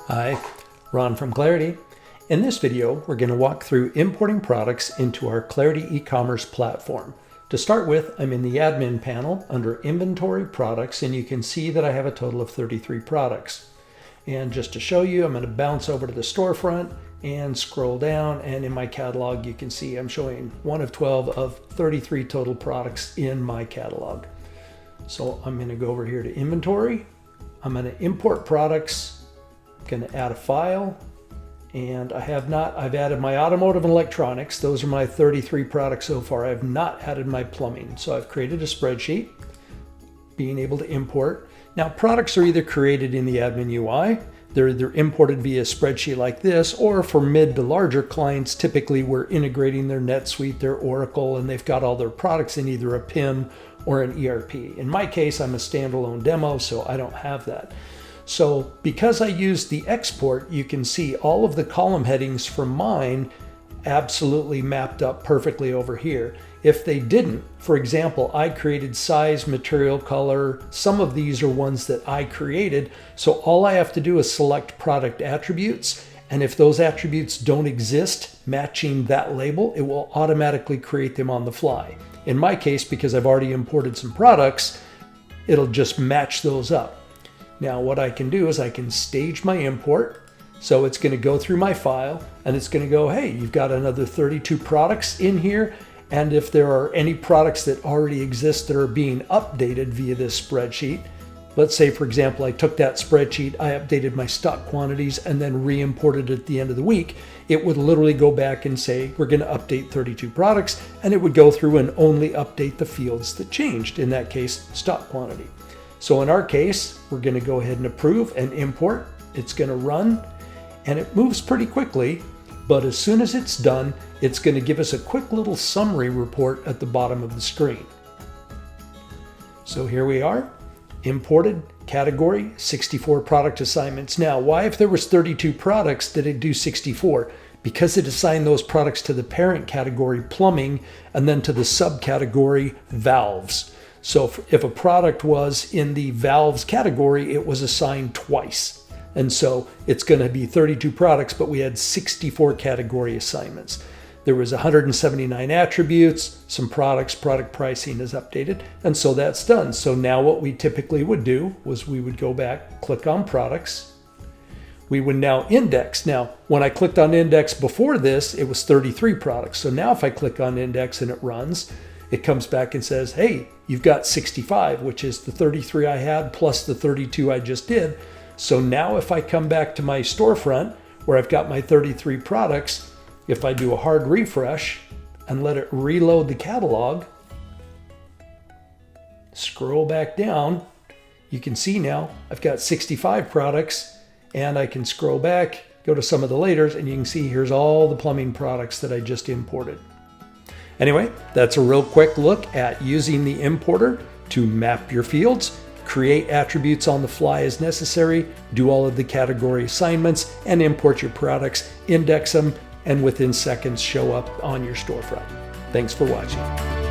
Hi, Ron from Clarity. In this video, we're going to walk through importing products into our Clarity eCommerce platform. To start with, I'm in the admin panel under Inventory Products, and you can see that I have a total of 33 products. And just to show you, I'm going to bounce over to the storefront and scroll down, and in my catalog you can see I'm showing 1 of 12 of 33 total products in my catalog. So I'm going to go over here to Inventory. I'm going to import products. Going to add a file, and I've added my automotive and electronics. Those are my 33 products so far. I have not added my plumbing. So I've created a spreadsheet, being able to import. Now products are either created in the admin UI, they're imported via a spreadsheet like this, or for mid to larger clients, typically we're integrating their NetSuite, their Oracle, and they've got all their products in either a PIM or an ERP. In my case, I'm a standalone demo, so I don't have that. So because I used the export, you can see all of the column headings for mine absolutely mapped up perfectly over here. If they didn't, for example, I created size, material, color. Some of these are ones that I created. So all I have to do is select product attributes. And if those attributes don't exist matching that label, it will automatically create them on the fly. In my case, because I've already imported some products, it'll just match those up. Now what I can do is I can stage my import. So it's going to go through my file and it's going to go, hey, you've got another 32 products in here. And if there are any products that already exist that are being updated via this spreadsheet, let's say, for example, I took that spreadsheet, I updated my stock quantities and then re-imported it at the end of the week, it would literally go back and say, we're going to update 32 products, and it would go through and only update the fields that changed, in that case, stock quantity. So in our case, we're going to go ahead and approve and import. It's going to run, and it moves pretty quickly, but as soon as it's done, it's going to give us a quick little summary report at the bottom of the screen. So here we are, imported, category, 64 product assignments. Now, why, if there was 32 products, did it do 64? Because it assigned those products to the parent category, plumbing, and then to the subcategory, valves. So if a product was in the valves category, it was assigned twice. And so it's going to be 32 products, but we had 64 category assignments. There was 179 attributes, some products, product pricing is updated, and so that's done. So now what we typically would do was we would go back, click on products. We would now index. Now, when I clicked on index before this, it was 33 products. So now if I click on index and it runs, it comes back and says, hey, you've got 65, which is the 33 I had plus the 32 I just did. So now if I come back to my storefront where I've got my 33 products, if I do a hard refresh and let it reload the catalog, scroll back down, you can see now I've got 65 products, and I can scroll back, go to some of the laters, and you can see here's all the plumbing products that I just imported. Anyway, that's a real quick look at using the importer to map your fields, create attributes on the fly as necessary, do all of the category assignments, and import your products, index them, and within seconds show up on your storefront. Thanks for watching.